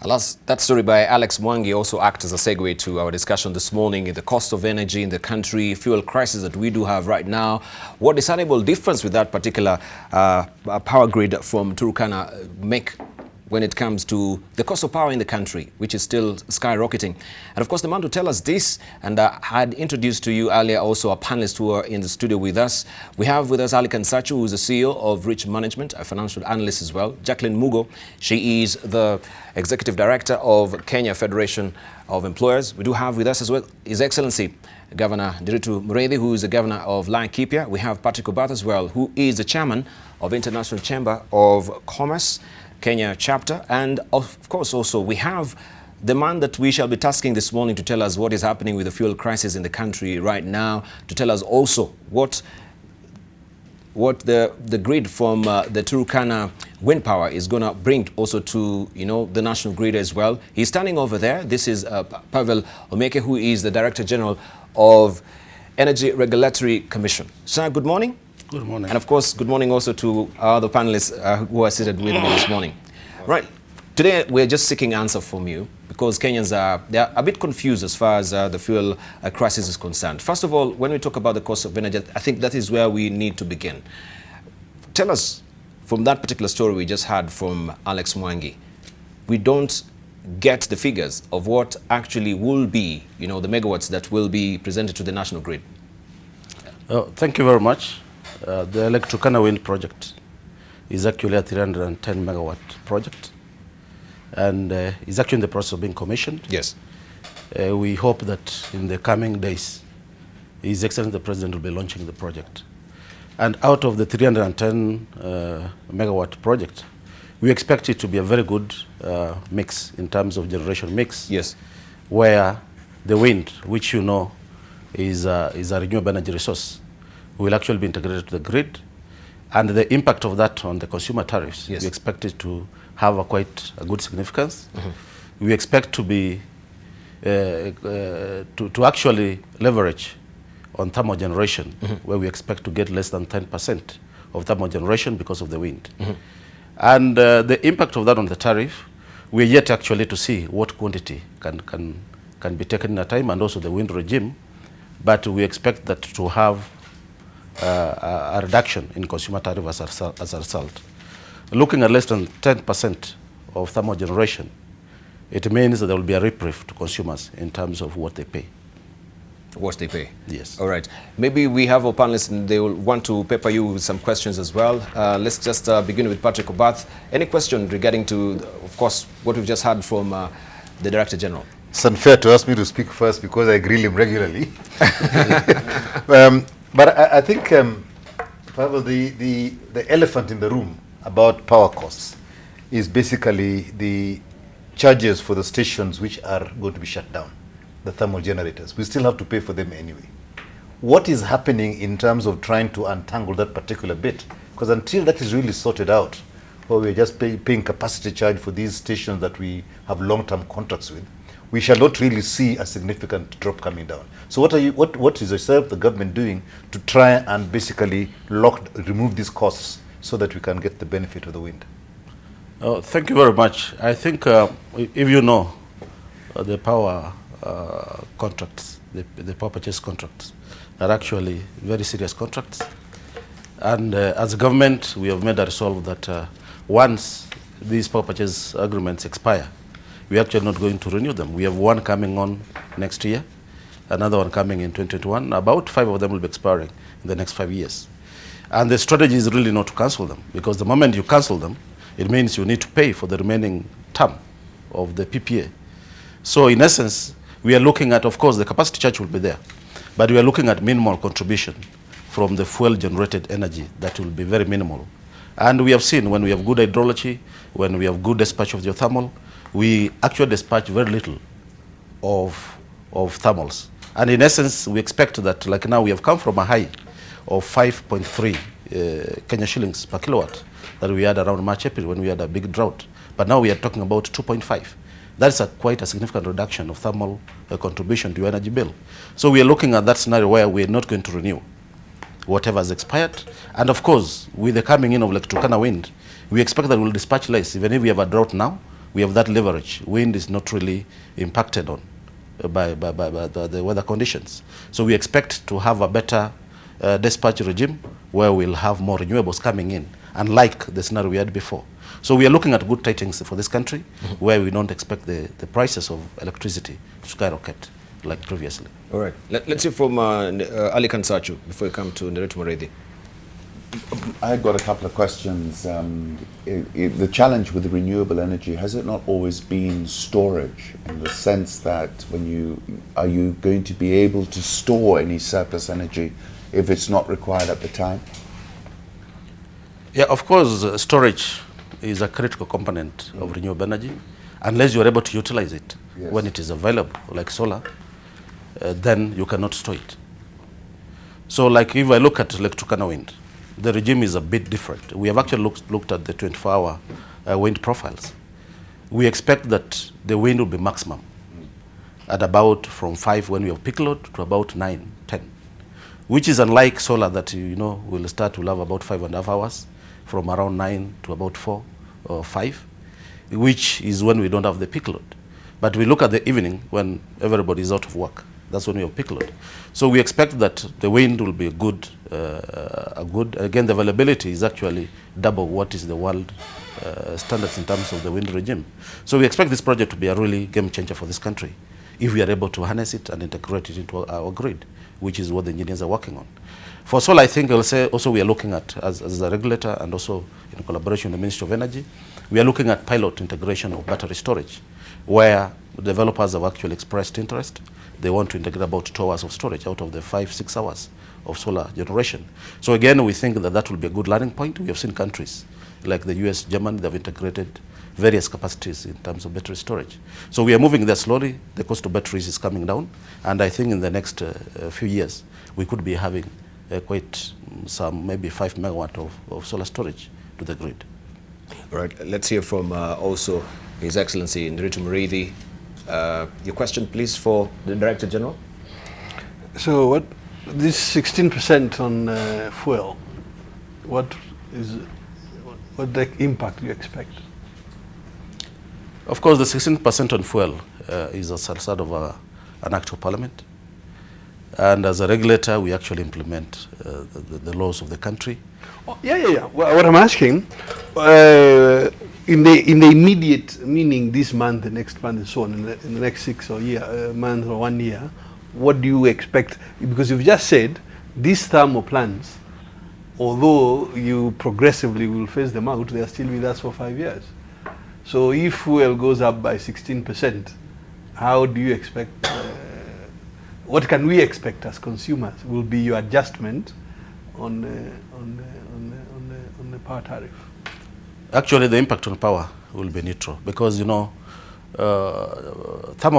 Alas, that story by Alex Mwangi also acts as a segue to our discussion this morning in the cost of energy in the country, fuel crisis that we do have right now. What discernible difference with that particular power grid from Turkana make when it comes to the cost of power in the country, which is still skyrocketing? And of course, the man to tell us this, and I had introduced to you earlier also a panelist who are in the studio with us. We have with us Aly-Khan Satchu, who is the CEO of Rich Management, a financial analyst as well. Jacqueline Mugo, she is the Executive Director of Kenya Federation of Employers. We do have with us as well His Excellency Governor Ndiritu Muriithi, who is the Governor of Laikipia. We have Patrick Obath as well, who is the Chairman of International Chamber of Commerce, Kenya chapter. And of course also we have the man that we shall be tasking this morning to tell us what is happening with the fuel crisis in the country right now, to tell us also what the grid from the Turkana wind power is going to bring also to, you know, the national grid as well. He's standing over there. This is Pavel Oimeke, who is the Director General of Energy Regulatory Commission. Sir, good morning. Good morning. And of course, good morning also to the panelists who are seated with me this morning. Right. Today, we're just seeking answer from you because Kenyans they're a bit confused as far as the fuel crisis is concerned. First of all, when we talk about the cost of energy, I think that is where we need to begin. Tell us, from that particular story we just had from Alex Mwangi, we don't get the figures of what actually will be, you know, the megawatts that will be presented to the national grid. Thank you very much. The Turkana wind project is actually a 310 megawatt project, and is actually in the process of being commissioned. Yes. We hope that in the coming days, His Excellency the President will be launching the project. And out of the 310 megawatt project, we expect it to be a very good mix in terms of generation mix. Yes. Where the wind, which you know is a renewable energy resource, will actually be integrated to the grid, and the impact of that on the consumer tariffs, yes, we expect it to have quite a good significance. We expect to be to actually leverage on thermal generation, where we expect to get less than 10% of thermal generation because of the wind. And the impact of that on the tariff, we're yet actually to see what quantity can be taken in a time, and also the wind regime, but we expect that to have a reduction in consumer tariff as a result. Looking at less than 10% of thermal generation, it means that there will be a reprieve to consumers in terms of what they pay. What they pay? Yes. All right. Maybe we have our panelists and they will want to pepper you with some questions as well. Let's just begin with Patrick Obath. Any question regarding to, of course, what we've just heard from the Director General? It's unfair to ask me to speak first because I grill him regularly. But I think, Pavel, the elephant in the room about power costs is basically the charges for the stations which are going to be shut down, the thermal generators. We still have to pay for them anyway. What is happening in terms of trying to untangle that particular bit? Because until that is really sorted out, or we're just paying capacity charge for these stations that we have long-term contracts with, we shall not really see a significant drop coming down. So what is the government doing to try and basically remove these costs so that we can get the benefit of the wind? Thank you very much. I think if you know the power contracts, the power purchase contracts are actually very serious contracts. And as a government, we have made a resolve that once these power purchase agreements expire, we're actually not going to renew them. We have one coming on next year, another one coming in 2021. About 5 of them will be expiring in the next 5 years. And the strategy is really not to cancel them, because the moment you cancel them, it means you need to pay for the remaining term of the PPA. So in essence, we are looking at, of course, the capacity charge will be there, but we are looking at minimal contribution from the fuel-generated energy that will be very minimal. And we have seen when we have good hydrology, when we have good dispatch of geothermal, we actually dispatch very little of thermals. And in essence, we expect that, like now, we have come from a high of 5.3 Kenya shillings per kilowatt that we had around March, April when we had a big drought. But now we are talking about 2.5. That's quite a significant reduction of thermal contribution to your energy bill. So we are looking at that scenario where we are not going to renew whatever has expired. And of course, with the coming in of Turkana wind, we expect that we'll dispatch less. Even if we have a drought now, we have that leverage. Wind is not really impacted on by the weather conditions. So we expect to have a better dispatch regime where we'll have more renewables coming in, unlike the scenario we had before. So we are looking at good tidings for this country, where we don't expect the prices of electricity to skyrocket like previously. All right. Let's hear from Aly-Khan Satchu before we come to Ndiritu Muriithi. I've got a couple of questions. The challenge with renewable energy, has it not always been storage, in the sense that are you going to be able to store any surplus energy if it's not required at the time? Yeah, of course, storage is a critical component of renewable energy. Unless you're able to utilize it when it is available, like solar, then you cannot store it. So like if I look at Turkana wind, the regime is a bit different. We have actually looked at the 24-hour wind profiles. We expect that the wind will be maximum at about from 5 when we have peak load to about 9, 10, which is unlike solar that will have about 5.5 hours from around 9 to about 4 or 5, which is when we don't have the peak load. But we look at the evening when everybody is out of work. That's when we have peak load. So we expect that the wind will be again, the availability is actually double what is the world standards in terms of the wind regime. So we expect this project to be a really game changer for this country if we are able to harness it and integrate it into our grid, which is what the engineers are working on. For solar, I think I'll say also we are looking at, as a regulator and also in collaboration with the Ministry of Energy, we are looking at pilot integration of battery storage, where developers have actually expressed interest. They want to integrate about 2 hours of storage out of the 5-6 hours of solar generation. So again, we think that will be a good learning point. We have seen countries like the US, Germany, they've integrated various capacities in terms of battery storage. So we are moving there slowly. The cost of batteries is coming down. And I think in the next few years, we could be having quite some, maybe 5 megawatt of solar storage to the grid. All right, let's hear from also His Excellency Ndiritu Muriithi. Your question, please, for the Director General. So this 16% on fuel, what the impact do you expect? Of course, the 16% on fuel is a sort of an act of parliament. And as a regulator, we actually implement the laws of the country. Oh, yeah. What I'm asking, in the immediate, meaning this month, the next month, and so on, in the next 6 months or 1 year, what do you expect? Because you've just said these thermal plants, although you progressively will phase them out, they are still with us for 5 years. So if fuel goes up by 16%, how do you expect? What can we expect as consumers? Will be your adjustment on the power tariff? Actually, the impact on power will be neutral because thermal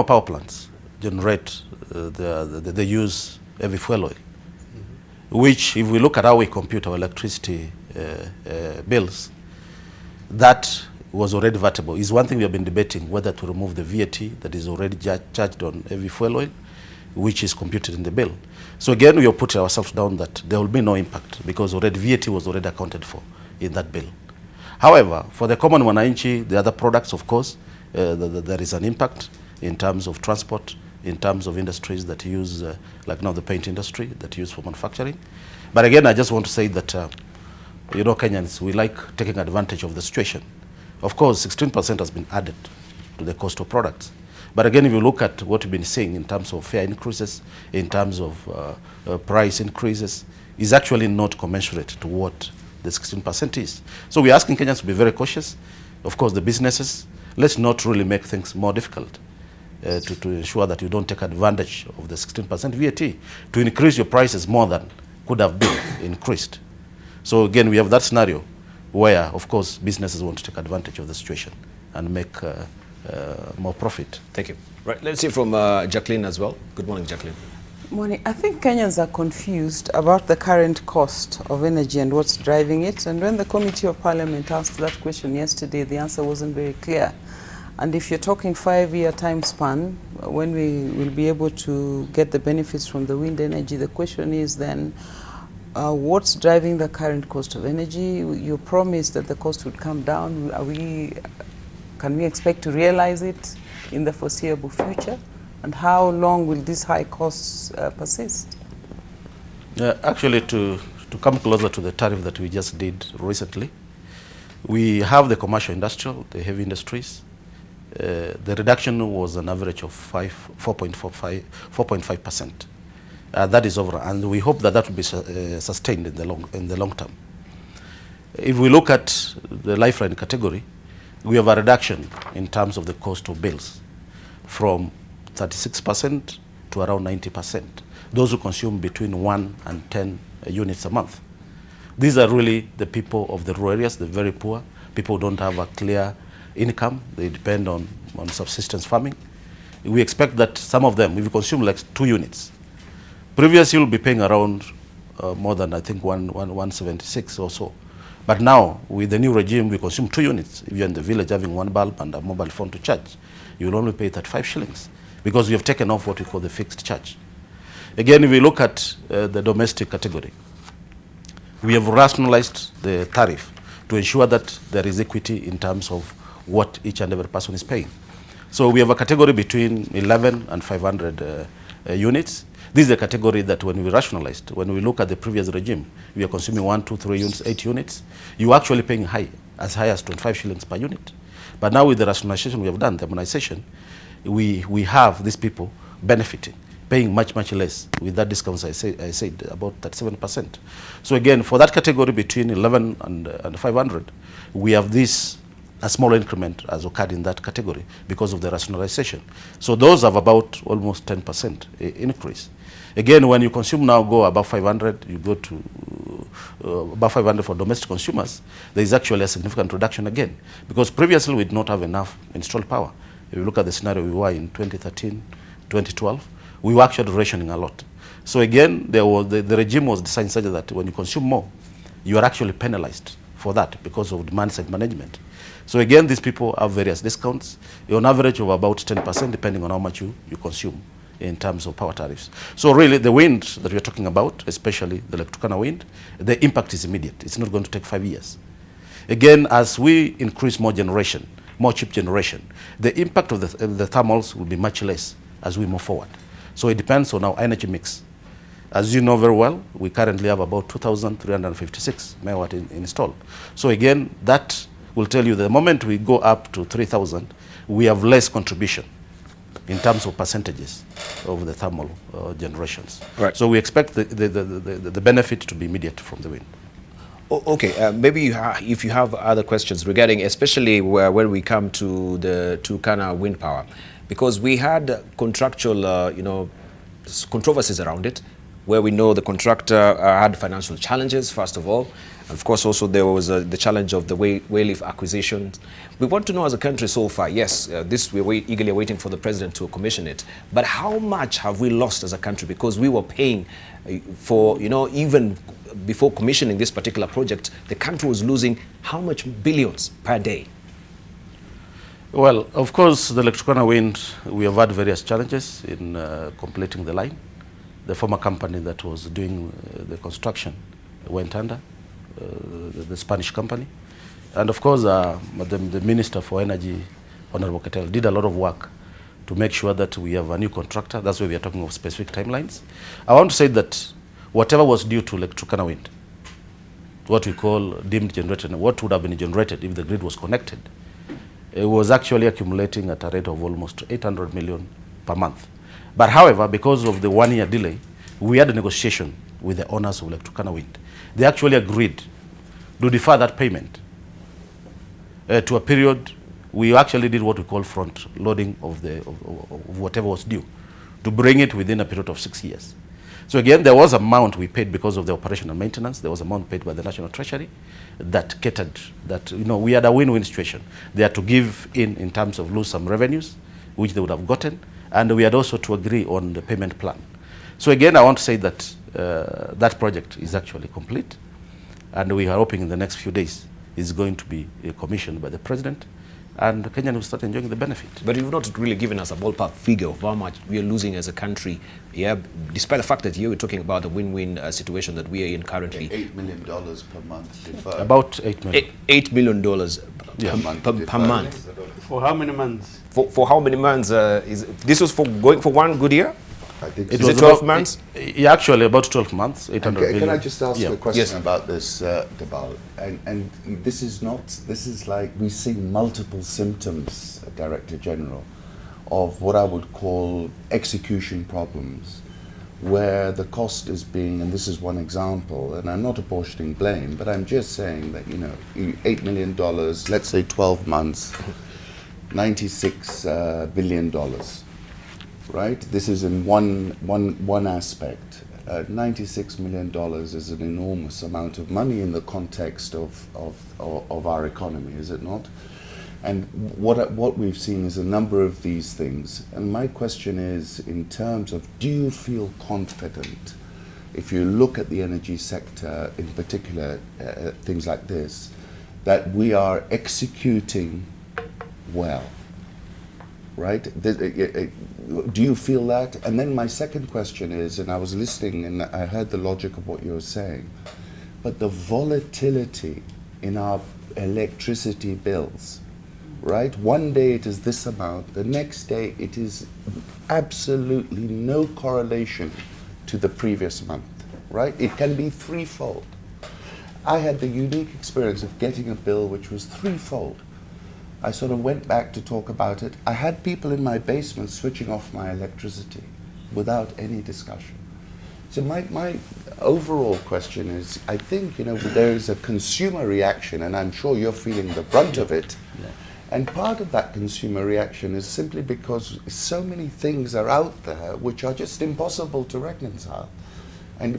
power plants generate they use heavy fuel oil, which, if we look at how we compute our electricity bills, that was already VATable. Is one thing we have been debating, whether to remove the VAT that is already charged on heavy fuel oil, which is computed in the bill. So again, we have put ourselves down that there will be no impact because already VAT was already accounted for in that bill. However, for the common wananchi, the other products, of course, there is an impact in terms of transport, in terms of industries that use, like now the paint industry, that use for manufacturing. But again, I just want to say that, Kenyans, we like taking advantage of the situation. Of course, 16% has been added to the cost of products. But again, if you look at what we've been seeing in terms of fare increases, in terms of price increases, is actually not commensurate to what the 16% is. So we're asking Kenyans to be very cautious. Of course, the businesses, let's not really make things more difficult to ensure that you don't take advantage of the 16% VAT to increase your prices more than could have been increased. So again, we have that scenario where, of course, businesses want to take advantage of the situation and make more profit. Thank you. Right, let's hear from Jacqueline as well. Good morning, Jacqueline. Morning. I think Kenyans are confused about the current cost of energy and what's driving it. And when the Committee of Parliament asked that question yesterday, the answer wasn't very clear. And if you're talking 5-year time span, when we will be able to get the benefits from the wind energy, the question is then, what's driving the current cost of energy? You promised that the cost would come down. Are we Can we expect to realize it in the foreseeable future? And how long will these high costs persist? Actually, to come closer to the tariff that we just did recently, we have the commercial industrial, the heavy industries. The reduction was an average of 4.5%. That is over, and we hope that that will be sustained in the long term. If we look at the lifeline category, we have a reduction in terms of the cost of bills from 36% to around 90%. Those who consume between 1 and 10 units a month. These are really the people of the rural areas, the very poor, people who don't have a clear income. They depend on subsistence farming. We expect that some of them, if you consume like 2 units, previously you'll be paying around more than, I think, 176 or so. But now, with the new regime, we consume 2 units. If you're in the village having 1 bulb and a mobile phone to charge, you will only pay 35 shillings because we have taken off what we call the fixed charge. Again, if we look at the domestic category, we have rationalized the tariff to ensure that there is equity in terms of what each and every person is paying. So we have a category between 11 and 500 units. This is a category that when we rationalized, when we look at the previous regime, we are consuming 1, 2, 3 units, 8 units. You are actually paying as high as 25 shillings per unit. But now with the rationalization we have done, the harmonization, we have these people benefiting, paying much, much less with that discounts I said about 37%. So again, for that category between 11 and 500, we have this a small increment has occurred in that category because of the rationalization. So those have about almost 10% increase. Again, when you consume now go above 500, you go to above 500 for domestic consumers, there is actually a significant reduction again. Because previously we did not have enough installed power. If you look at the scenario we were in 2013, 2012, we were actually rationing a lot. So again, there was the regime was designed such that when you consume more, you are actually penalized for that because of demand side management. So again, these people have various discounts, on average of about 10% depending on how much you consume in terms of power tariffs. So really the wind that we are talking about, especially the Turkana wind, the impact is immediate. It's not going to take 5 years. Again, as we increase more generation, more cheap generation, the impact of the thermals will be much less as we move forward. So it depends on our energy mix. As you know very well, we currently have about 2,356 megawatt installed. So again, that will tell you the moment we go up to 3,000, we have less contribution in terms of percentages of the thermal generations. Right. So we expect the benefit to be immediate from the wind. Okay, maybe if you have other questions regarding, especially when we come to the Turkana wind power, because we had contractual, controversies around it, where we know the contractor had financial challenges, first of all. And of course, also there was the challenge of the Wayleaf acquisition. We want to know as a country so far, yes, we're eagerly waiting for the president to commission it. But how much have we lost as a country? Because we were paying for, even before commissioning this particular project, the country was losing how much billions per day? Well, of course, the Turkana wind, we have had various challenges in completing the line. The former company that was doing the construction went under, the Spanish company. And of course, the Minister for Energy, Honorable Ketel, did a lot of work to make sure that we have a new contractor. That's why we are talking of specific timelines. I want to say that whatever was due to Turkana wind, what we call deemed generated, what would have been generated if the grid was connected, it was actually accumulating at a rate of almost 800 million per month. But however, because of the 1 year delay, we had a negotiation with the owners of Turkana wind. They actually agreed to defer that payment to a period. We actually did what we call front loading of whatever was due, to bring it within a period of 6 years. So again, there was amount we paid because of the operational maintenance. There was amount paid by the National Treasury that catered that, we had a win-win situation. They had to give in terms of lose some revenues, which they would have gotten, and we had also to agree on the payment plan. So again, I want to say that that project is actually complete, and we are hoping in the next few days it's going to be commissioned by the president, and Kenya will start enjoying the benefit. But you've not really given us a ballpark figure of how much we are losing as a country, despite the fact that here we're talking about a win-win situation that we are in currently. $8 million per month deferred. About $8 million. $8 million per month. per month. For how many months? For how many months? This was for going for 1 good year? I think Is it 12 months? Yeah, actually about 12 months, 800 Can billion. I just ask you a question Yes. about this, Debarl? And this is like we see multiple symptoms, Director General, of what I would call execution problems, where the cost is being, and this is one example, and I'm not apportioning blame, but I'm just saying that, $8 million, let's say 12 months, $96 billion. Right? This is in one aspect. $96 million is an enormous amount of money in the context of our economy, is it not? And what we've seen is a number of these things. And my question is, in terms of, do you feel confident, if you look at the energy sector, in particular, things like this, that we are executing well? Right? Do you feel that? And then my second question is, and I was listening and I heard the logic of what you were saying, but the volatility in our electricity bills, right? One day it is this amount, the next day it is absolutely no correlation to the previous month, right? It can be threefold. I had the unique experience of getting a bill which was threefold. I sort of went back to talk about it. I had people in my basement switching off my electricity without any discussion. So my overall question is, I think, there is a consumer reaction, and I'm sure you're feeling the brunt of it. Yeah. And part of that consumer reaction is simply because so many things are out there which are just impossible to reconcile. And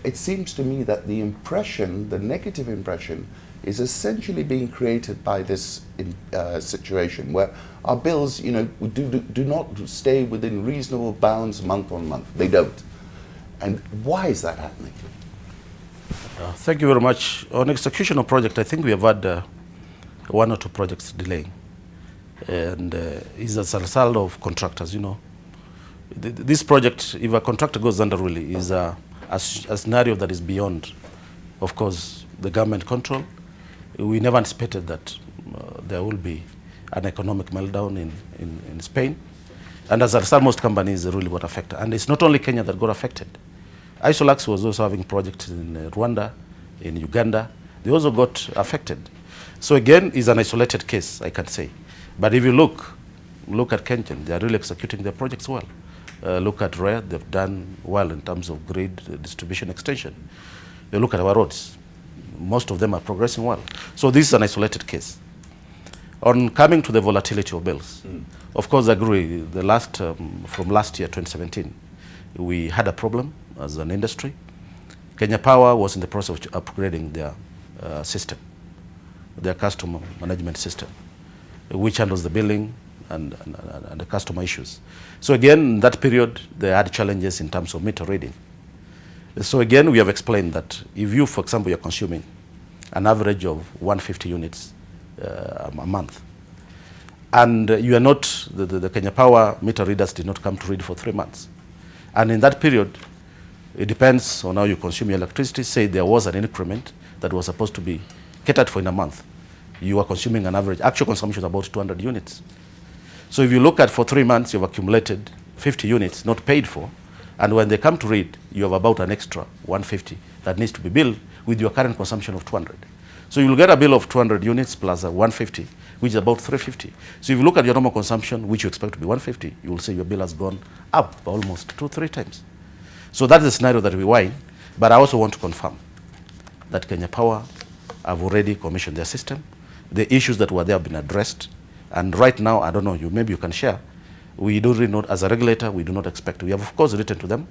it seems to me that the impression, the negative impression, is essentially being created by this situation where our bills, do not stay within reasonable bounds month on month. They don't. And why is that happening? Thank you very much. On execution of project, I think we have had 1 or 2 projects delaying. And it's as a result of contractors, This project, if a contractor goes under really, is a scenario that is beyond, of course, the government control. We never anticipated that there will be an economic meltdown in Spain. And as a result, most companies really got affected. And it's not only Kenya that got affected. Isolax was also having projects in Rwanda, in Uganda. They also got affected. So again, it's an isolated case, I can say. But if you look at Kenyan, they are really executing their projects well. Look at REA, they've done well in terms of grid distribution extension. You look at our roads, most of them are progressing well. So this is an isolated case. On coming to the volatility of bills, of course I agree, from last year, 2017, we had a problem as an industry. Kenya Power was in the process of upgrading their system, their customer management system, which handles the billing and the customer issues. So again, in that period, they had challenges in terms of meter reading. So again, we have explained that if you, for example, you're consuming an average of 150 units a month, and you are not, the Kenya Power meter readers did not come to read for 3 months. And in that period, it depends on how you consume your electricity. Say there was an increment that was supposed to be catered for in a month. You are consuming an average, actual consumption about 200 units. So if you look at for 3 months, you've accumulated 50 units not paid for. And when they come to read, you have about an extra 150 that needs to be billed with your current consumption of 200. So you'll get a bill of 200 units plus a 150, which is about 350. So if you look at your normal consumption, which you expect to be 150, you will see your bill has gone up by almost 2-3 times. So that's the scenario that we were in. But I also want to confirm that Kenya Power have already commissioned their system. The issues that were there have been addressed. And right now, I don't know, maybe you can share. We don't really know, as a regulator, we do not expect. We have, of course, written to them.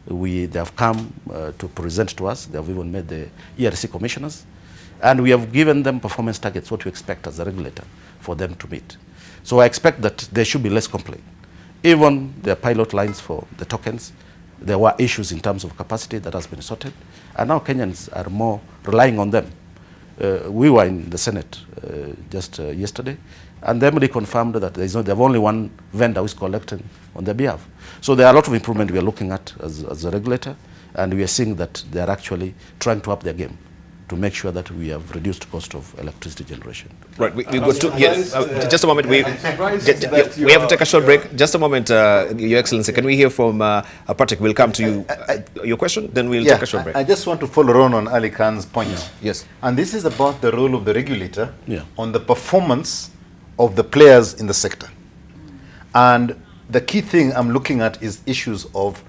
They have come to present to us. They have even made the ERC commissioners. And we have given them performance targets, what we expect as a regulator for them to meet. So I expect that there should be less complaint. Even the pilot lines for the tokens, there were issues in terms of capacity that has been sorted. And now Kenyans are more relying on them. We were in the Senate just yesterday, and they confirmed that they have only one vendor who is collecting on their behalf. So there are a lot of improvement we are looking at as a regulator, and we are seeing that they are actually trying to up their game to make sure that we have reduced cost of electricity generation. Right, we got to, yes, just a moment, we have to take a short break. Just a moment, Your Excellency, can we hear from Patrick? We'll come to you. Your question, then we'll take a short break. I just want to follow on Aly-Khan's point. Yes. And this is about the role of the regulator Yeah. on the performance of the players in the sector. And the key thing I'm looking at is issues of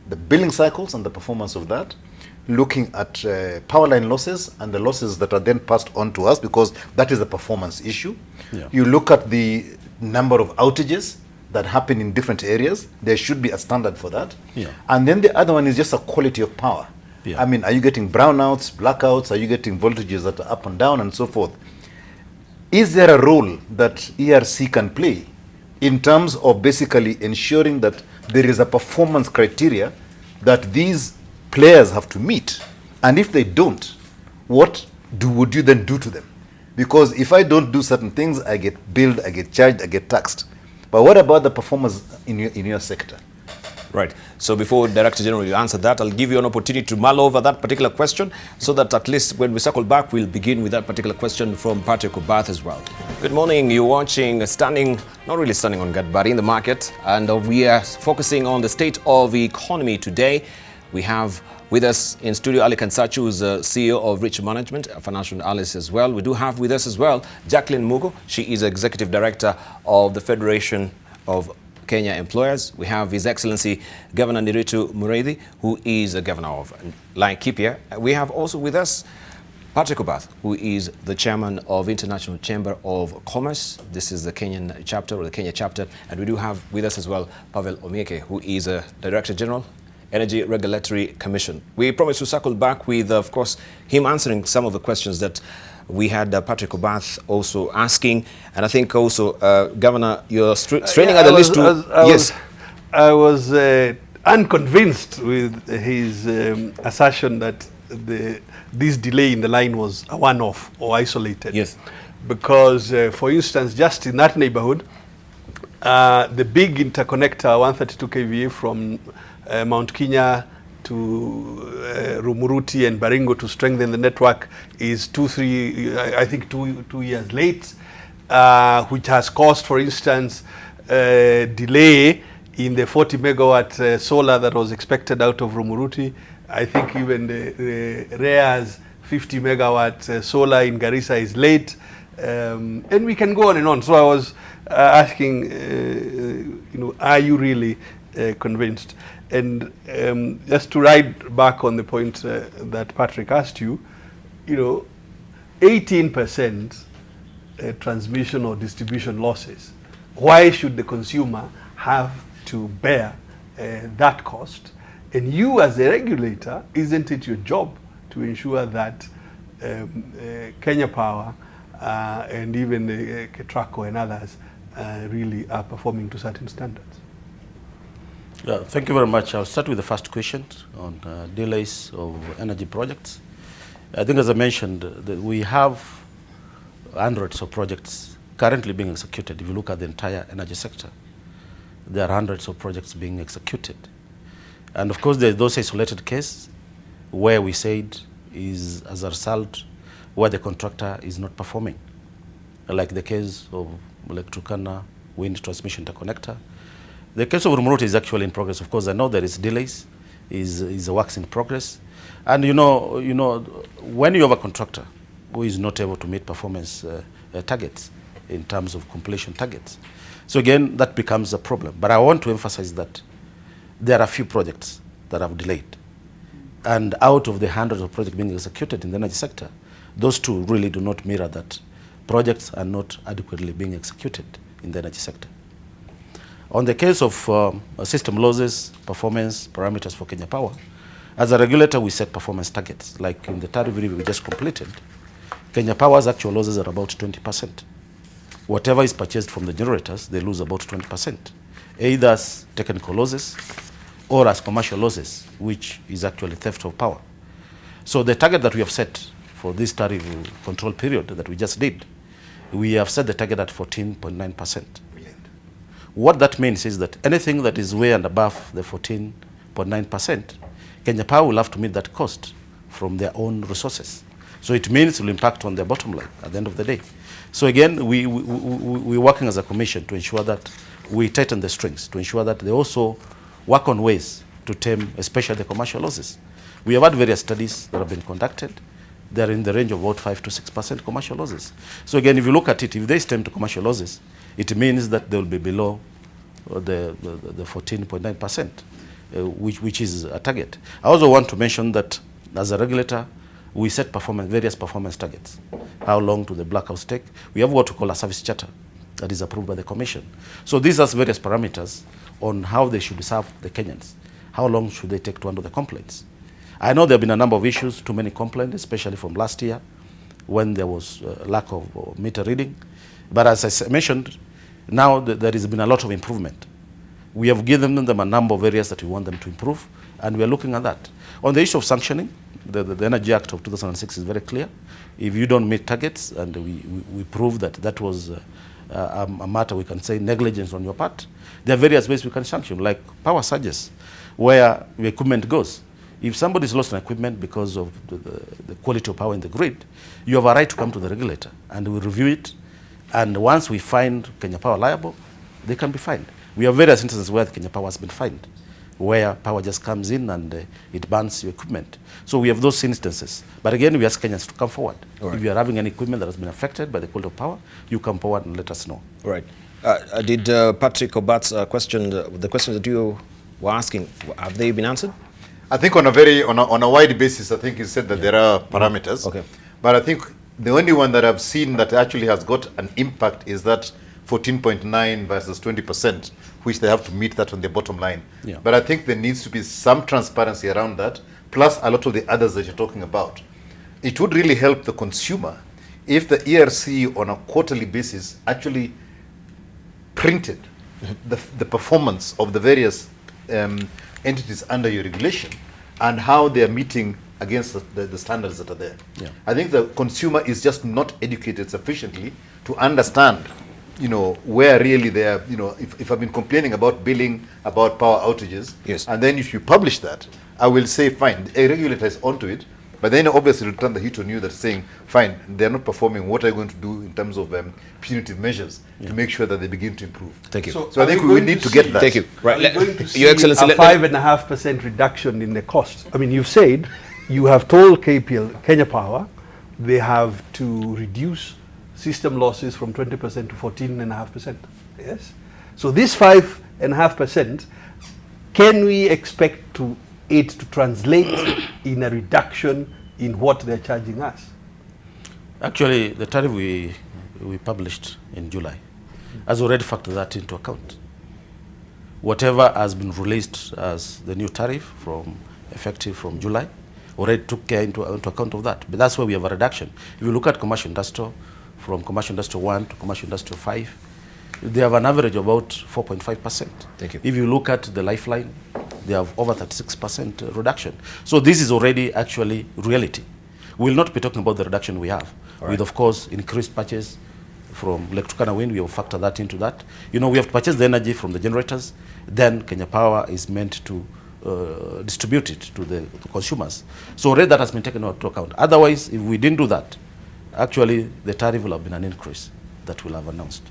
the billing cycles and the performance of that, looking at power line losses and the losses that are then passed on to us, because that is a performance issue. Yeah. You look at the number of outages that happen in different areas. There should be a standard for that. Yeah. And then the other one is just a quality of power. Yeah. I mean, are you getting brownouts, blackouts? Are you getting voltages that are up and down and so forth? Is there a role that ERC can play in terms of basically ensuring that there is a performance criteria that these players have to meet? And if they don't, what would you then do to them? Because if I don't do certain things, I get billed, I get charged, I get taxed. But what about the performance in your sector? Right. So before Director General you answer that, I'll give you an opportunity to mull over that particular question, so that at least when we circle back, we'll begin with that particular question from Patrick Obath as well. Good morning. You're watching not really standing on guard, but in the market. And we are focusing on the state of the economy today. We have with us in studio Aly-Khan Satchu, who's the CEO of Rich Management, a financial analyst as well. We do have with us as well Jacqueline Mugo. She is Executive Director of the Federation of Kenya Employers. We have His Excellency Governor Ndiritu Muriithi, who is the Governor of Laikipia. We have also with us Patrick Obath, who is the Chairman of International Chamber of Commerce. This is the Kenyan chapter, or the Kenya chapter. And we do have with us as well Pavel Oimeke, who is a Director General, Energy Regulatory Commission. We promise to circle back with, of course, him answering some of the questions that we had Patrick Obath also asking. And I think also, Governor, you're straining at the list to... Yes. I was unconvinced with his assertion that this delay in the line was a one-off or isolated. Yes. Because, for instance, just in that neighborhood, the big interconnector, 132 kVA from Mount Kenya to Rumuruti and Baringo to strengthen the network is 2 years late, which has caused, for instance, delay in the 40 megawatt solar that was expected out of Rumuruti. I think even the REA's 50 megawatt solar in Garissa is late, and we can go on and on. So I was asking, are you really convinced? And just to ride back on the point that Patrick asked you, 18% transmission or distribution losses. Why should the consumer have to bear that cost? And you as a regulator, isn't it your job to ensure that Kenya Power and even Ketraco and others really are performing to certain standards? Thank you very much. I'll start with the first question on delays of energy projects. I think, as I mentioned, that we have hundreds of projects currently being executed. If you look at the entire energy sector, there are hundreds of projects being executed. And of course, there's those isolated cases where we said is as a result where the contractor is not performing, like the case of Turkana wind transmission interconnector. The case of Rumuruti is actually in progress. Of course, I know there is delays, is a work in progress. And when you have a contractor who is not able to meet performance targets in terms of completion targets, so again, that becomes a problem. But I want to emphasize that there are a few projects that have delayed. And out of the hundreds of projects being executed in the energy sector, those two really do not mirror that projects are not adequately being executed in the energy sector. On the case of system losses, performance parameters for Kenya Power, as a regulator, we set performance targets. Like in the tariff review we just completed, Kenya Power's actual losses are about 20%. Whatever is purchased from the generators, they lose about 20%, either as technical losses or as commercial losses, which is actually theft of power. So the target that we have set for this tariff control period that we just did, we have set the target at 14.9%. What that means is that anything that is way and above the 14.9%, Kenya Power will have to meet that cost from their own resources. So it means it will impact on their bottom line at the end of the day. So again, we're working as a commission to ensure that we tighten the strings, to ensure that they also work on ways to tame, especially the commercial losses. We have had various studies that have been conducted. They're in the range of about 5 to 6% commercial losses. So again, if you look at it, if they stem to commercial losses, it means that they will be below the 14.9%, which is a target. I also want to mention that as a regulator, we set various performance targets. How long do the blackouts take? We have what we call a service charter that is approved by the Commission. So these are various parameters on how they should serve the Kenyans. How long should they take to handle the complaints? I know there have been a number of issues, too many complaints, especially from last year when there was lack of meter reading. But as I mentioned, now there has been a lot of improvement. We have given them a number of areas that we want them to improve, and we are looking at that. On the issue of sanctioning, the Energy Act of 2006 is very clear. If you don't meet targets, and we prove that that was a matter, we can say, negligence on your part, there are various ways we can sanction, like power surges, where the equipment goes. If somebody's lost an equipment because of the quality of power in the grid, you have a right to come to the regulator, and we review it. And once we find Kenya Power liable, they can be fined. We have various instances where Kenya Power has been fined, where power just comes in and it burns your equipment. So we have those instances. But again, we ask Kenyans to come forward. Right. If you are having any equipment that has been affected by the quality of power, you come forward and let us know. All right. Did Patrick Obath's question, the questions that you were asking, have they been answered? I think on a wide basis, I think you said that there are parameters. Okay. But I think the only one that I've seen that actually has got an impact is that 14.9 versus 20%, which they have to meet that on their bottom line. Yeah. But I think there needs to be some transparency around that, plus a lot of the others that you're talking about. It would really help the consumer if the ERC on a quarterly basis actually printed the performance of the various entities under your regulation and how they are meeting against the standards that are there. Yeah. I think the consumer is just not educated sufficiently to understand, where really they are, if I've been complaining about billing, about power outages, yes, and then if you publish that, I will say, fine, a regulator is onto it, but then obviously it'll turn the heat on you that's saying, fine, they're not performing, what are you going to do in terms of punitive measures to make sure that they begin to improve? Thank you. So I think we need to get that. Thank you. Right. Are we going to see Your Excellency, a 5.5% reduction in the cost? I mean, you've said, you have told Kenya Power, they have to reduce system losses from 20% to 14.5%. Yes? So this 5.5%, can we expect it to translate in a reduction in what they're charging us? Actually, the tariff we published in July has already factored that into account. Whatever has been released as the new tariff effective from July already took care into account of that. But that's why we have a reduction. If you look at commercial industrial, from commercial industrial 1 to commercial industrial 5, they have an average of about 4.5%. Thank you. If you look at the lifeline, they have over 36% reduction. So this is already actually reality. We'll not be talking about the reduction we have. Right. With, of course, increased purchase from Lake Turkana wind, we will factor that into that. We have to purchase the energy from the generators. Then Kenya Power is meant to distribute it to the consumers. So already that has been taken into account. Otherwise, if we didn't do that, actually the tariff will have been an increase that we'll have announced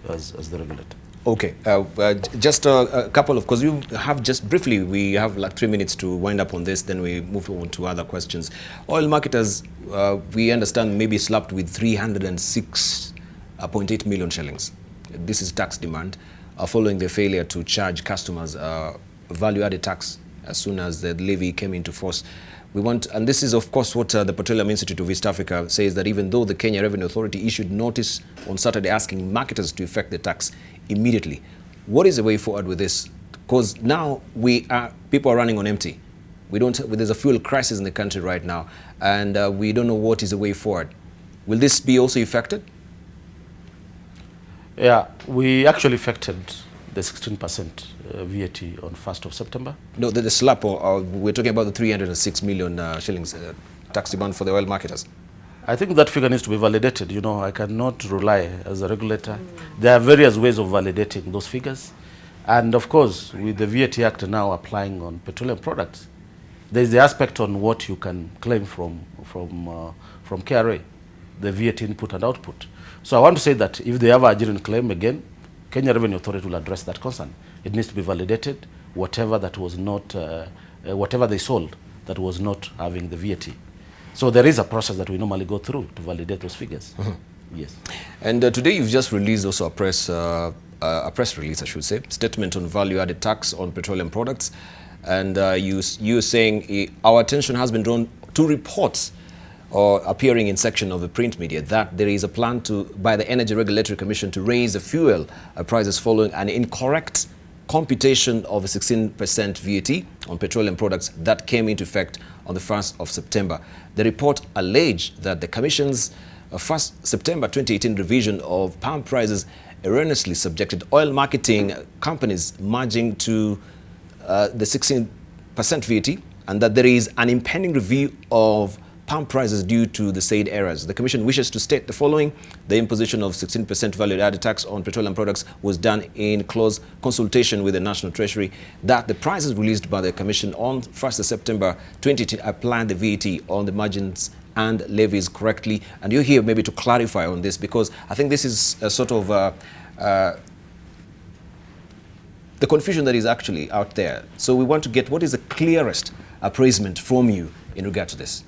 as the regulator. Okay, just a couple of, because you have just briefly, we have like 3 minutes to wind up on this, then we move on to other questions. Oil marketers, we understand, maybe slapped with 306.8 million shillings. This is tax demand, following the failure to charge customers value-added tax as soon as the levy came into force. We want, and this is of course what the Petroleum Institute of East Africa says, that even though the Kenya Revenue Authority issued notice on Saturday asking marketers to effect the tax immediately, what is the way forward with this? Because now people are running on empty. There's a fuel crisis in the country right now, and we don't know what is the way forward. Will this be also affected? Yeah, we actually affected the 16% VAT on 1st of September. No, the slap, or we're talking about the 306 million shillings tax demand for the oil marketers. I think that figure needs to be validated. I cannot rely as a regulator. There are various ways of validating those figures. And of course, with the VAT Act now applying on petroleum products, there's the aspect on what you can claim from from KRA, the VAT input and output. So I want to say that if they have a genuine claim, again, Kenya Revenue Authority will address that concern. It needs to be validated, whatever that was not, whatever they sold that was not having the VAT. So there is a process that we normally go through to validate those figures. Yes. And today you've just released also a press release, I should say, statement on value-added tax on petroleum products. And you're saying our attention has been drawn to reports or appearing in section of the print media that there is a plan by the Energy Regulatory Commission to raise the fuel prices following an incorrect computation of a 16% VAT on petroleum products that came into effect on the 1st of September. The report alleged that the Commission's 1st September 2018 revision of palm prices erroneously subjected oil marketing companies merging to the 16% VAT, and that there is an impending review of palm prices due to the said errors. The Commission wishes to state the following: the imposition of 16% value-added tax on petroleum products was done in close consultation with the National Treasury, that the prices released by the Commission on 1st September 2018 applied the VAT on the margins and levies correctly. And you're here maybe to clarify on this, because I think this is a sort of the confusion that is actually out there. So we want to get what is the clearest appraisement from you in regard to this.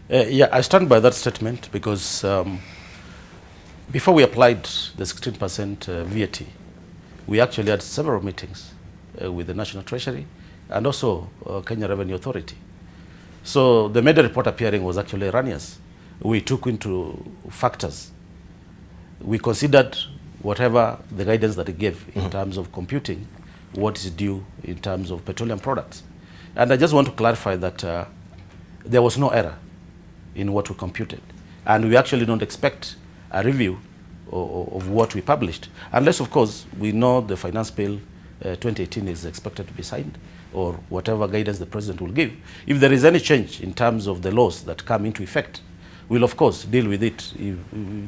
Yeah, I stand by that statement because before we applied the 16% VAT, we actually had several meetings with the National Treasury and also Kenya Revenue Authority. So the media report appearing was actually erroneous. We took into factors. We considered whatever the guidance that it gave in terms of computing what is due in terms of petroleum products. And I just want to clarify that there was no error in what we computed. And we actually don't expect a review of what we published, unless, of course, we know the Finance Bill 2018 is expected to be signed, or whatever guidance the President will give. If there is any change in terms of the laws that come into effect, we'll, of course, deal with it. If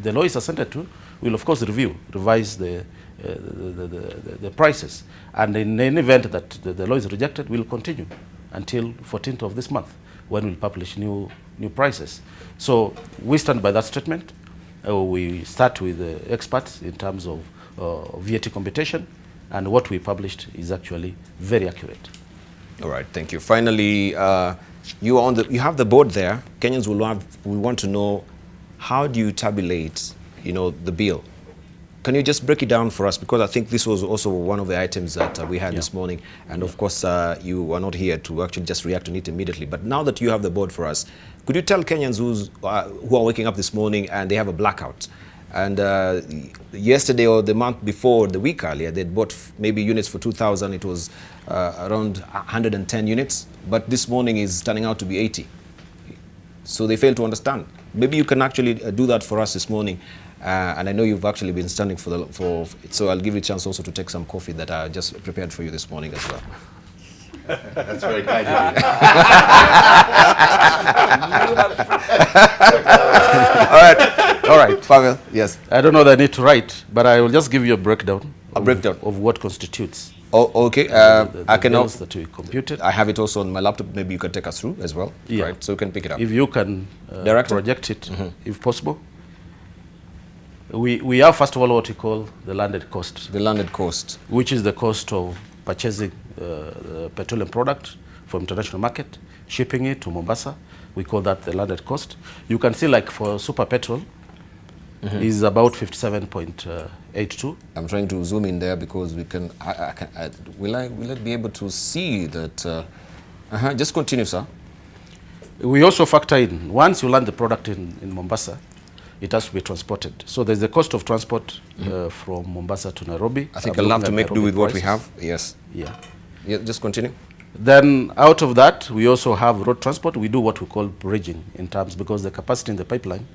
the law is assented to, we'll, of course, revise the prices. And in any event that the law is rejected, we'll continue until 14th of this month, when we'll publish new prices. So we stand by that statement. We start with the experts in terms of VAT computation, and what we published is actually very accurate. All right, thank you. Finally, you have the board there. Kenyans will want to know, how do you tabulate, the bill? Can you just break it down for us? Because I think this was also one of the items that we had this morning. And of course, you are not here to actually just react on it immediately. But now that you have the board for us, could you tell Kenyans who are waking up this morning and they have a blackout? And yesterday or the month before, the week earlier, they bought maybe units for 2,000. It was around 110 units. But this morning is turning out to be 80. So they fail to understand. Maybe you can actually do that for us this morning. And I know you've actually been standing for it, so I'll give you a chance also to take some coffee that I just prepared for you this morning as well. That's very kind of you. All right, Pavel, yes. I don't know that I need to write, but I will just give you a breakdown. Breakdown of what constitutes. Oh, okay. I can also that we computed. I have it also on my laptop. Maybe you can take us through as well. Yeah. Right, so you can pick it up. If you can project it, if possible. We have, first of all, what we call the landed cost. The landed cost. Which is the cost of purchasing petroleum product from international market, shipping it to Mombasa. We call that the landed cost. You can see, like, for super petrol, is about 57.82. I'm trying to zoom in there because we can. Will I be able to see that? Just continue, sir. We also factor in, once you land the product in Mombasa, it has to be transported. So there's the cost of transport from Mombasa to Nairobi. I think I'll have to make do with what we have. Yes. Yeah. Yeah. Just continue. Then out of that, we also have road transport. We do what we call bridging in terms, because the capacity in the pipeline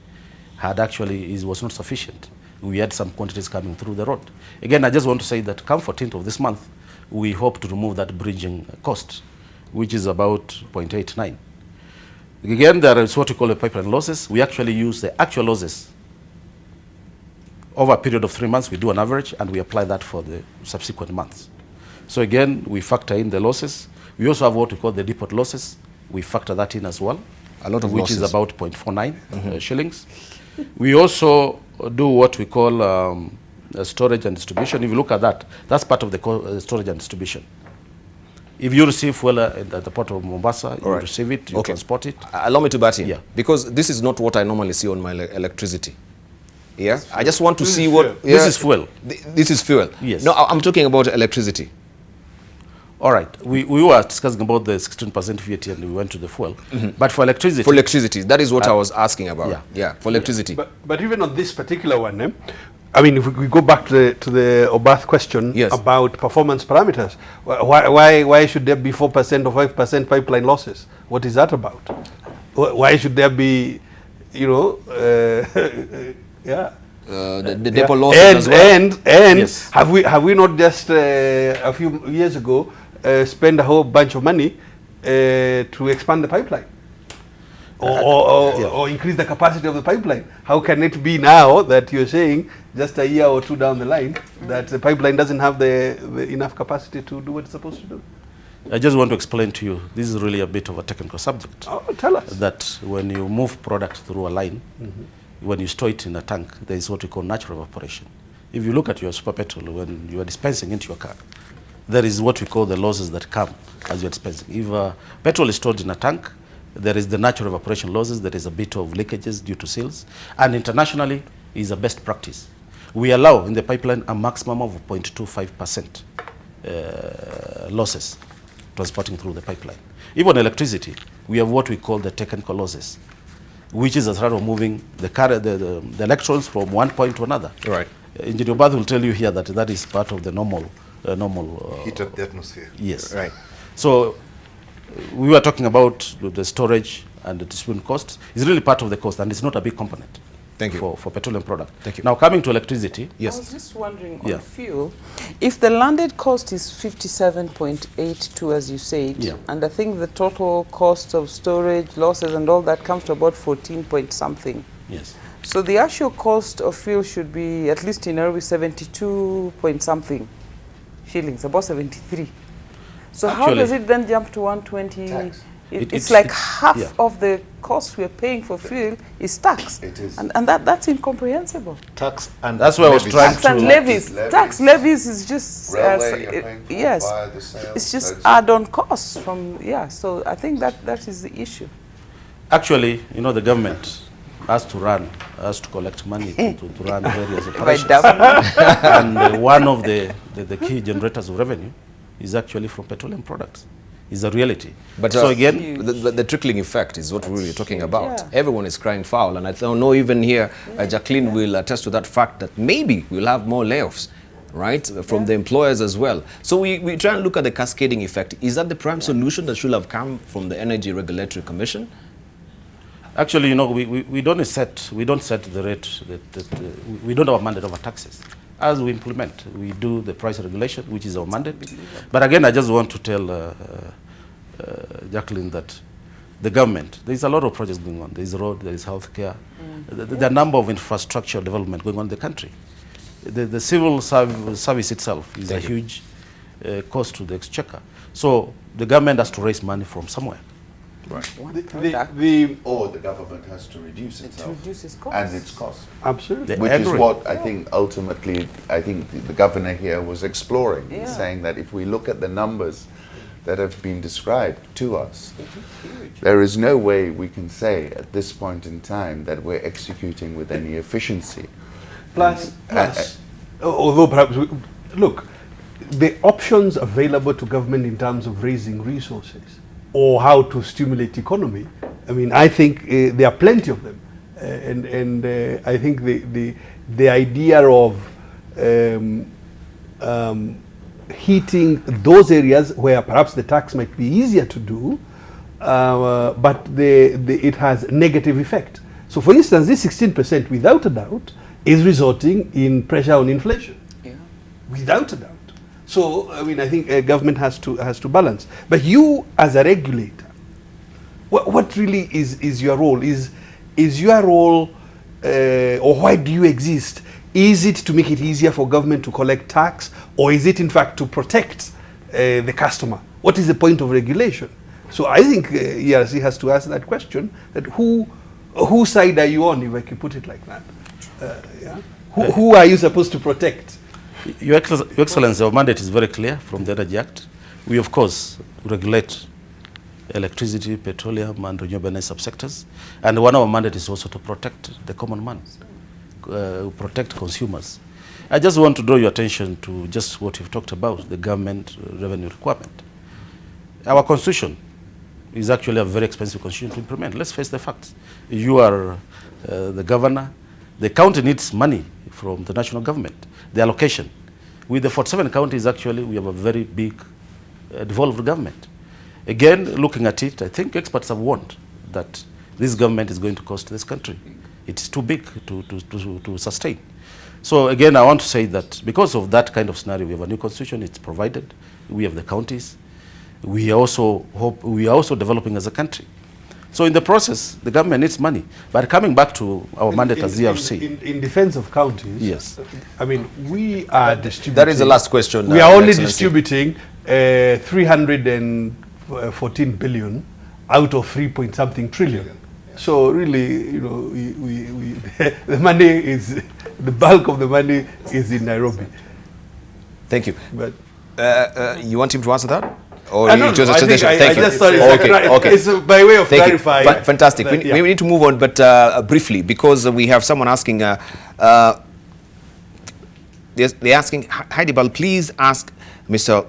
was not sufficient. We had some quantities coming through the road. Again, I just want to say that come 14th of this month, we hope to remove that bridging cost, which is about 0.89. Again, there is what we call the pipeline losses. We actually use the actual losses. Over a period of 3 months, we do an average, and we apply that for the subsequent months. So again, we factor in the losses. We also have what we call the depot losses. We factor that in as well. A lot of which losses. is about 0.49 shillings. We also do what we call storage and distribution. If you look at that, that's part of the storage and distribution. If you receive fuel at the port of Mombasa, you receive it, you transport it. Allow me to bat in, Yeah. because this is not what I normally see on my electricity. Yeah, I just want to see what... This is fuel. This is fuel. Yes. No, I'm talking about electricity. All right. We were discussing about the 16% VAT and we went to the fuel. But for electricity... For electricity, that is what I was asking about. Yeah. Yeah, for electricity. But even on this particular one, I mean, if we go back to the Obath question about performance parameters, why should there be 4% or 5% pipeline losses? What is that about? Why should there be, you know, the depot losses as well? And have we not just a few years ago spent a whole bunch of money to expand the pipeline? Or increase the capacity of the pipeline? How can it be now that you're saying just a year or two down the line that the pipeline doesn't have the enough capacity to do what it's supposed to do? I just want to explain to you, this is really a bit of a technical subject. Oh, tell us. That when you move product through a line, when you store it in a tank, there is what we call natural evaporation. If you look at your super petrol, when you are dispensing into your car, there is what we call the losses that come as you're dispensing. If petrol is stored in a tank, there is the natural evaporation losses, there is a bit of leakages due to seals, and internationally is a best practice. We allow in the pipeline a maximum of 0.25% losses transporting through the pipeline. Even electricity, we have what we call the technical losses, which is a sort of moving the electrons from one point to another. Right. Engineer Obath will tell you here that that is part of the normal heat of the atmosphere. Yes. Right. So we were talking about the storage and the distribution costs. It's really part of the cost, and it's not a big component. Thank you. For petroleum product. Thank you. Now coming to electricity. Yes. I was just wondering on fuel, if the landed cost is 57.82 as you said, and I think the total cost of storage, losses and all that comes to about 14 point something. Yes. So the actual cost of fuel should be at least in Nairobi 72 point something shillings, about 73. So how does it then jump to 120? Tax. It's like half of the cost we're paying for fuel is tax. It is. And that's incomprehensible. Tax and that's why I was trying tax and levies. Tax levies is just Railway, you're paying for yes, via the sales, it's just add-on costs from So I think that is the issue. Actually, you know, the government has to collect money to run various operations. And one of the key generators of revenue is actually from petroleum products. Is a reality. But so again, the trickling effect is what we're really talking about. Yeah. Everyone is crying foul, and I know even here, Jacqueline will attest to that fact that maybe we'll have more layoffs, right, from the employers as well. So we try and look at the cascading effect. Is that the prime solution that should have come from the Energy Regulatory Commission? Actually, you know, we don't set the rate. We don't have a mandate over taxes. As we implement, we do the price regulation, which is our mandate. But again, I just want to tell Jacqueline that the government, there is a lot of projects going on. There is road, there is healthcare. There are a number of infrastructure development going on in the country. The civil service itself is a huge cost to the exchequer. So the government has to raise money from somewhere. Right. Or the government has to reduce itself and its costs. Absolutely. Which is what I think ultimately, the governor here was exploring, saying that if we look at the numbers that have been described to us, there is no way we can say at this point in time that we're executing with any efficiency. Plus, although perhaps, look, the options available to government in terms of raising resources or how to stimulate economy, I mean, I think there are plenty of them. And I think the idea of heating those areas where perhaps the tax might be easier to do, but it has negative effect. So for instance, this 16% without a doubt is resulting in pressure on inflation. Yeah. Without a doubt. So, I mean, I think government has to balance. But you, as a regulator, what really is your role? Is your role, or why do you exist? Is it to make it easier for government to collect tax, or is it in fact to protect the customer? What is the point of regulation? So I think ERC has to ask that question, that whose side are you on, if I can put it like that? Yeah? Who are you supposed to protect? Your Excellency, our mandate is very clear from the Energy Act. We, of course, regulate electricity, petroleum, and renewable energy subsectors. And one of our mandate is also to protect the common man, protect consumers. I just want to draw your attention to just what you've talked about, the government revenue requirement. Our constitution is actually a very expensive constitution to implement. Let's face the facts. You are the governor. The county needs money from the national government, the allocation. With the 47 counties, actually, we have a very big devolved government. Again, looking at it, I think experts have warned that this government is going to cost this country. It's too big to sustain. So again, I want to say that because of that kind of scenario, we have a new constitution, it's provided, we have the counties, we are also developing as a country. So in the process, the government needs money. But coming back to our mandate as ERC. In defense of counties, yes. I mean, we are distributing. That is the last question. We are only distributing 314 billion out of 3-point-something trillion. So really, you know, the money is, the bulk of the money is in Nairobi. Thank you. But you want him to answer that? Or no, just I think Thank you. just thought Okay. it's by way of Thank clarifying. you. Fantastic. We need to move on, but briefly, because we have someone asking, they're asking, hi Debarl, please ask Mr.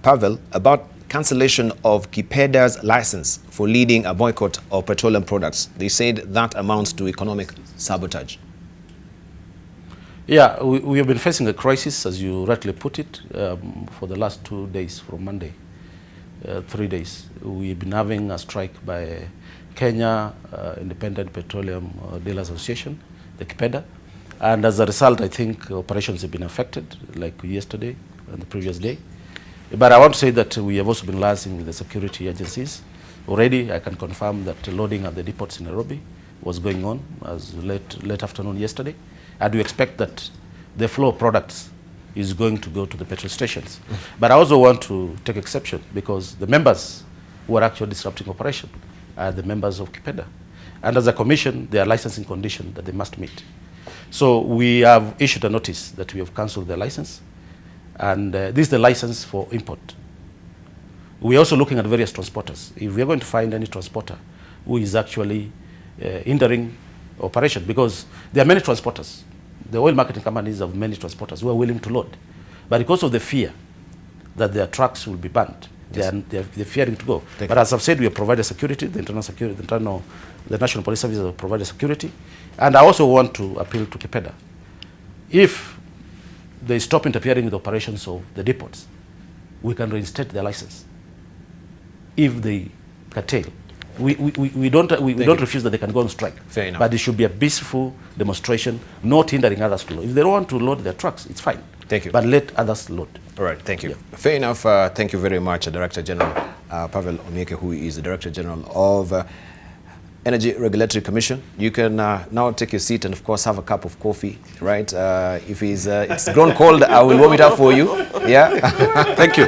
Pavel about cancellation of Kipeda's license for leading a boycott of petroleum products. They said that amounts to economic sabotage. Yeah, we have been facing a crisis, as you rightly put it, for the last 2 days, from Monday, 3 days. We've been having a strike by Kenya Independent Petroleum Dealers Association, the Kipeda. And as a result, I think operations have been affected, like yesterday and the previous day. But I want to say that we have also been liaising with the security agencies. Already, I can confirm that loading at the depots in Nairobi was going on as late afternoon yesterday. And we expect that the flow of products is going to go to the petrol stations. But I also want to take exception because the members who are actually disrupting operation are the members of Kipeda. And as a commission, there are licensing conditions that they must meet. So we have issued a notice that we have cancelled their license. And this is the license for import. We are also looking at various transporters. If we are going to find any transporter who is actually hindering operation, because there are many transporters. The oil marketing companies have many transporters who are willing to load. But because of the fear that their trucks will be banned, yes, they're fearing to go. But as I've said, we have provided security, the National Police Service have provided security. And I also want to appeal to Kipeda. If they stop interfering with the operations of the depots, we can reinstate their license. If they curtail, we don't refuse that they can go on strike. Fair enough. But it should be a peaceful demonstration, not hindering others to load. If they don't want to load their trucks, it's fine. Thank you. But let others load. All right, thank you. Yeah. Fair enough. Thank you very much, Director General Pavel Oimeke, who is the Director General of Energy Regulatory Commission. You can now take your seat and, of course, have a cup of coffee, right? If it's grown cold, I will warm it up for you. Yeah. Thank you.